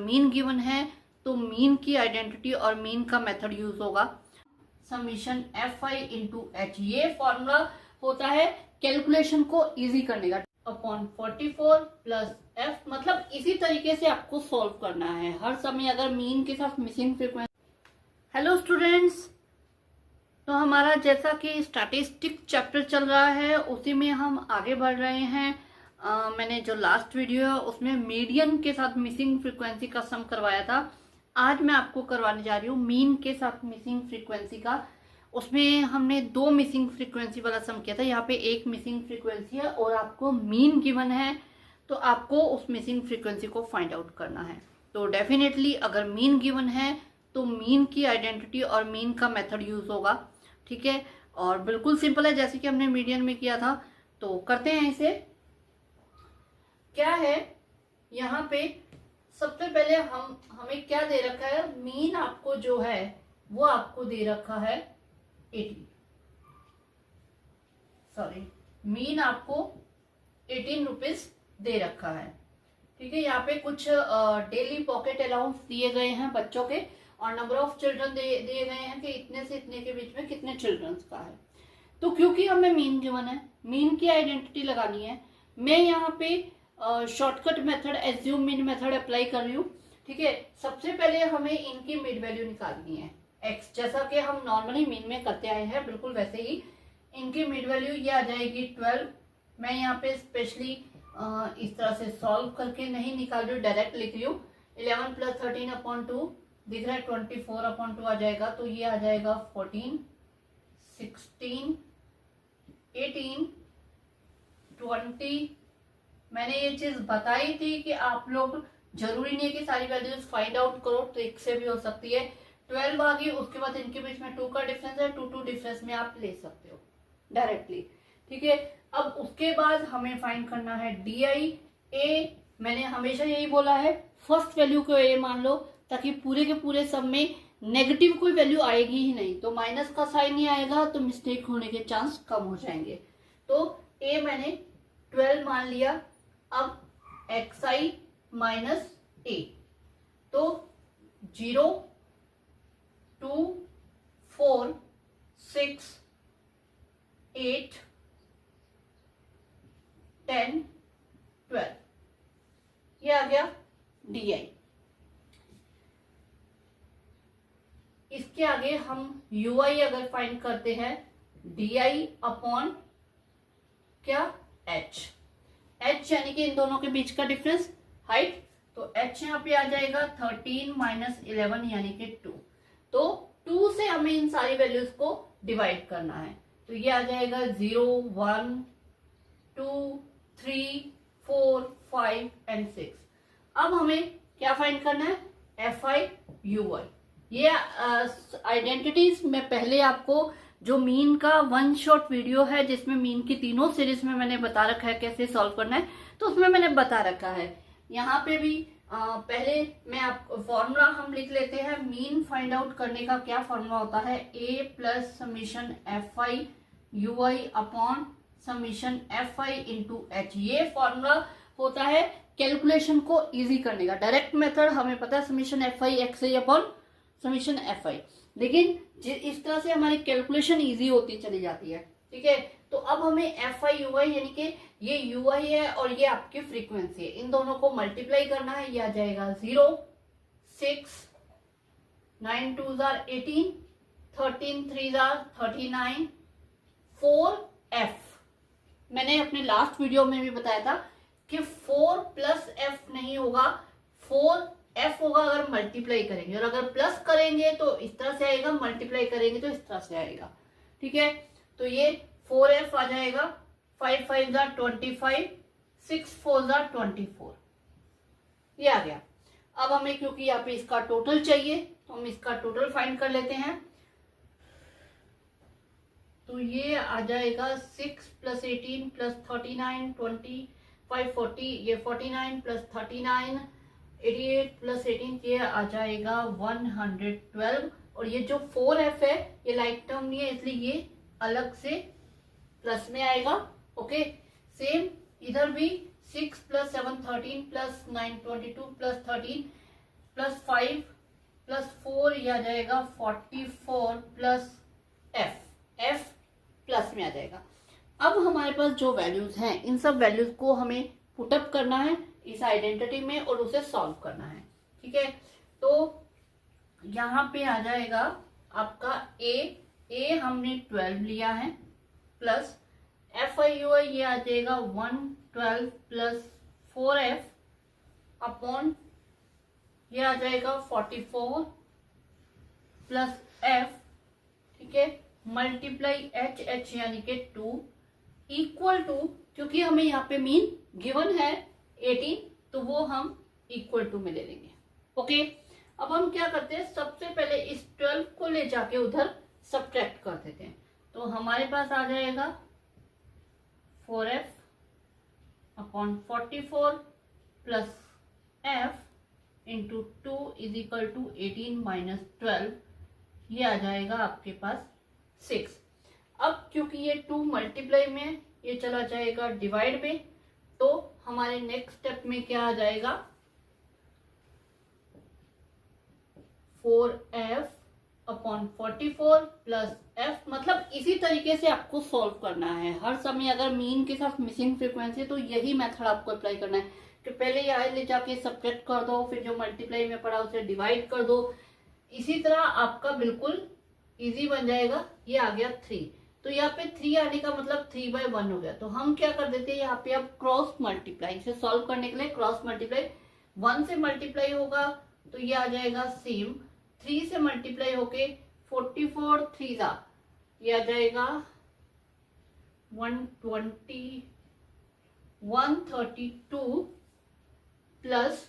Mean given है तो mean की आइडेंटिटी और मीन का मेथड यूज होगा। Summation F I into H, ये फॉर्मूला होता है कैलकुलेशन को इजी करने का, अपॉन 44 प्लस एफ। मतलब इसी तरीके से आपको सॉल्व करना है हर समय अगर मीन के साथ मिसिंग फ्रीक्वेंसी। हेलो स्टूडेंट्स, तो हमारा जैसा कि स्टैटिस्टिक चैप्टर चल रहा है उसी में हम आगे बढ़ रहे हैं। मैंने जो लास्ट वीडियो है उसमें मीडियन के साथ मिसिंग फ्रीक्वेंसी का सम करवाया था। आज मैं आपको करवाने जा रही हूँ मीन के साथ मिसिंग फ्रीक्वेंसी का। उसमें हमने 2 मिसिंग फ्रीक्वेंसी वाला सम किया था, यहाँ पे 1 मिसिंग फ्रीक्वेंसी है और आपको मीन गिवन है तो आपको उस मिसिंग फ्रीक्वेंसी को फाइंड आउट करना है। तो डेफिनेटली अगर मीन गिवन है तो मीन की आइडेंटिटी और मीन का मेथड यूज होगा, ठीक है। और बिल्कुल सिंपल है जैसे कि हमने मीडियन में किया था। तो करते हैं इसे। क्या है यहाँ पे, सबसे पहले हमें क्या दे रखा है, मीन आपको जो है वो आपको दे रखा है 18, सॉरी मीन आपको 18 रुपीज दे रखा है, ठीक है। यहाँ पे कुछ डेली पॉकेट अलाउंस दिए गए हैं बच्चों के और नंबर ऑफ चिल्ड्रन दिए गए हैं कि इतने से इतने के बीच में कितने चिल्ड्रंस का है। तो क्योंकि हमें मीन गिवन है, मीन की आइडेंटिटी लगानी है, मैं यहाँ पे shortcut method assume mean method apply कर रही हूँ, ठीक है। सबसे पहले हमें इनकी मिड वैल्यू निकालनी है x, जैसा कि हम नॉर्मली मीन में करते आए हैं बिल्कुल वैसे ही इनकी मिड वैल्यू ये आ जाएगी 12। मैं यहाँ पे स्पेशली इस तरह से सॉल्व करके नहीं निकाल रही हूँ, डायरेक्ट लिख रही हूँ। 11 प्लस 13 अपॉन 2 दिख रहा है 24 अपॉन 2 आ जाएगा, तो ये आ जाएगा 14, 16, 18, 20। मैंने ये चीज बताई थी कि आप लोग जरूरी नहीं है कि सारी वैल्यूज फाइंड आउट करो, तो एक से भी हो सकती है। 12 आ गई, उसके बाद इनके बीच में 2 का डिफरेंस है, 2 डिफरेंस में आप ले सकते हो डायरेक्टली, ठीक है। अब उसके बाद हमें फाइंड करना है डी आई ए। मैंने हमेशा यही बोला है फर्स्ट वैल्यू को ए मान लो ताकि पूरे के पूरे सब में नेगेटिव कोई वैल्यू आएगी ही नहीं, तो माइनस का साइन ही आएगा तो मिस्टेक होने के चांस कम हो जाएंगे। तो ए मैंने 12 मान लिया। अब xi माइनस ए, तो 0, 2, 4, 6, 8, 10, 12, ये आ गया डी आई। इसके आगे हम यू आई अगर फाइंड करते हैं, डी आई अपॉन क्या एच, एच यानी कि इन दोनों के बीच का डिफरेंस हाइट, तो एच यहाँ पे आ जाएगा 13 माइनस 11 यानी कि 2। तो 2 से हमें इन सारी वैल्यूज को डिवाइड करना है, तो ये आ जाएगा 0, 1, 2, 3, 4, 5 एंड 6। अब हमें क्या फाइंड करना है, एफ आई यू आई। ये आइडेंटिटीज मैं पहले आपको जो मीन का 1 शॉट वीडियो है जिसमें मीन की तीनों सीरीज में मैंने बता रखा है कैसे सॉल्व करना है, तो उसमें मैंने बता रखा है। यहाँ पे भी पहले मैं आप फॉर्मूला हम लिख लेते हैं। मीन फाइंड आउट करने का क्या फॉर्मूला होता है, A plus summation F I U I upon summation F I into H. ये फॉर्मूला होता है कैलकुलेशन को इजी करने का। डायरेक्ट मेथड हमें पता है समीशन एफ आई एक्स आई अपॉन समीशन एफ आई, लेकिन इस तरह से हमारी कैलकुलेशन इजी होती चली जाती है, ठीक है। तो अब हमें एफ आई यू आई यानी कि ये यू आई है और ये आपकी फ्रीक्वेंसी है, इन दोनों को मल्टीप्लाई करना है। ये आ जाएगा 0, 6, 9 2 18, 13 3 39, 4 एफ। मैंने अपने लास्ट वीडियो में भी बताया था कि 4 प्लस एफ नहीं होगा, 4 एफ होगा अगर मल्टीप्लाई करेंगे, और अगर प्लस करेंगे तो इस तरह से आएगा, मल्टीप्लाई करेंगे तो इस तरह से आएगा, ठीक है। तो ये 4f आ जाएगा, 5 5 25, 6 4 24, ये आ गया। अब हमें क्योंकि यहाँ पे इसका टोटल चाहिए तो हम इसका टोटल फाइंड कर लेते हैं। तो ये आ जाएगा 6 प्लस 18 प्लस 39 25 40, ये 49 प्लस 39 88 प्लस 18, ये आ जाएगा 112। और ये जो 4f है ये लाइक टर्म नहीं है इसलिए ये अलग से प्लस में आएगा, ओके। सेम इधर भी 6 plus 7 13 plus 9 22 plus 13 plus 5 plus 4 ये आ जाएगा 44 प्लस एफ प्लस में आ जाएगा। अब हमारे पास जो वैल्यूज हैं इन सब वैल्यूज को हमें पुटअप करना है इस आइडेंटिटी में और उसे सॉल्व करना है। ठीक है, तो यहाँ पे आ जाएगा आपका ए हमने 12 लिया है प्लस एफ आई यू आई ये आ जाएगा 112 प्लस 4f अपॉन ये आ जाएगा 44 प्लस f। ठीक है, मल्टीप्लाई एच यानी कि 2 इक्वल टू, क्योंकि हमें यहाँ पे मीन गिवन है 18 तो वो हम इक्वल टू में ले लेंगे। ओके, अब हम क्या करते हैं, सबसे पहले इस 12 को ले जाके उधर सब्ट्रैक्ट कर देते हैं। तो हमारे पास आ जाएगा 4f upon 44 plus f into 2 is equal to 18 minus 12, ये आ जाएगा आपके पास 6। अब क्योंकि ये 2 मल्टीप्लाई में ये चला जाएगा डिवाइड में, तो हमारे नेक्स्ट स्टेप में क्या आ जाएगा 4f अपॉन 44 प्लस f। मतलब इसी तरीके से आपको सॉल्व करना है हर समय। अगर मीन के साथ मिसिंग फ्रीक्वेंसी तो यही मेथड आपको अप्लाई करना है कि पहले यहाँ ले जाके सब्ट्रैक्ट कर दो, फिर जो मल्टीप्लाई में पड़ा उसे डिवाइड कर दो। इसी तरह आपका बिल्कुल इजी बन जाएगा। ये आ गया 3, तो यहाँ पे 3 आने का मतलब 3/1 हो गया। तो हम क्या कर देते हैं यहाँ पे अब क्रॉस मल्टीप्लाई, इसे सॉल्व करने के लिए क्रॉस मल्टीप्लाई 1 से मल्टीप्लाई होगा तो ये आ जाएगा सेम, 3 से मल्टीप्लाई होके 44 3 ये आ जाएगा 120 132 प्लस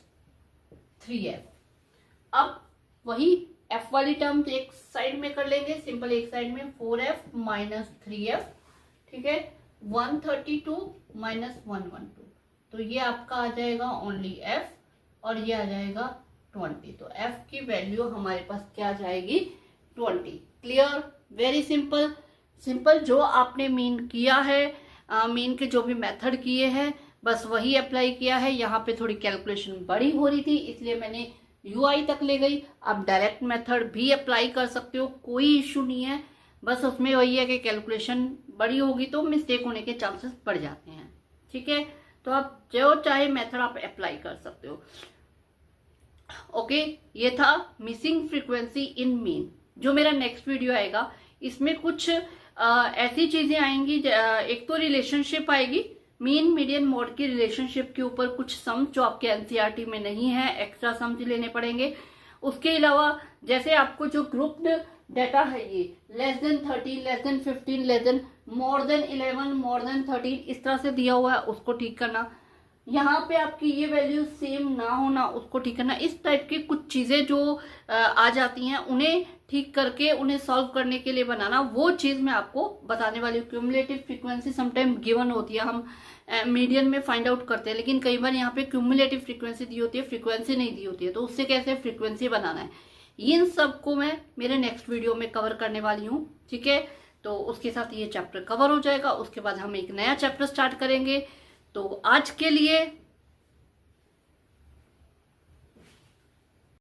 3f। अब वही f वाली टर्म एक साइड में कर लेंगे, सिंपल एक साइड में 4f माइनस 3f। ठीक है, 132 माइनस 112, तो ये आपका आ जाएगा ओनली f और ये आ जाएगा 20। तो f की वैल्यू हमारे पास क्या आ जाएगी 20। Clear, very simple. सिंपल जो आपने मीन किया है, मीन के जो भी मेथड किए हैं बस वही अप्लाई किया है। यहाँ पे थोड़ी कैलकुलेशन बड़ी हो रही थी इसलिए मैंने यूआई तक ले गई। आप डायरेक्ट मेथड भी अप्लाई कर सकते हो, कोई इशू नहीं है। बस उसमें वही है कि कैलकुलेशन बड़ी होगी तो मिस्टेक होने के चांसेस बढ़ जाते हैं। ठीक है, तो आप जो चाहे मेथड आप अप्लाई कर सकते हो। ओके, ये था मिसिंग फ्रीक्वेंसी इन मीन। जो मेरा नेक्स्ट वीडियो आएगा इसमें कुछ ऐसी चीजें आएंगी, एक तो रिलेशनशिप आएगी मीन मीडियन मोड की रिलेशनशिप के ऊपर, कुछ सम जो आपके एनसीईआरटी में नहीं है, एक्स्ट्रा सम लेने पड़ेंगे। उसके अलावा जैसे आपको जो ग्रुप्ड डाटा है ये less than 30, less than 15, less than more than 11, more than 13 इस तरह से दिया हुआ है उसको ठीक करना। यहाँ पे आपकी ये वैल्यू सेम ना होना उसको ठीक करना। इस टाइप की कुछ चीजें जो आ जाती हैं उन्हें ठीक करके उन्हें सॉल्व करने के लिए बनाना, वो चीज मैं आपको बताने वाली हूँ। क्यूमुलेटिव फ्रीक्वेंसी समटाइम गिवन होती है, हम मीडियन में फाइंड आउट करते हैं, लेकिन कई बार यहाँ पे क्यूमुलेटिव फ्रीक्वेंसी दी होती है, फ्रीक्वेंसी नहीं दी होती है, तो उससे कैसे फ्रीक्वेंसी बनाना है इन सब को मैं मेरे नेक्स्ट वीडियो में कवर करने वाली हूँ। ठीक है, तो उसके साथ ये चैप्टर कवर हो जाएगा। उसके बाद हम एक नया चैप्टर स्टार्ट करेंगे। तो आज के लिए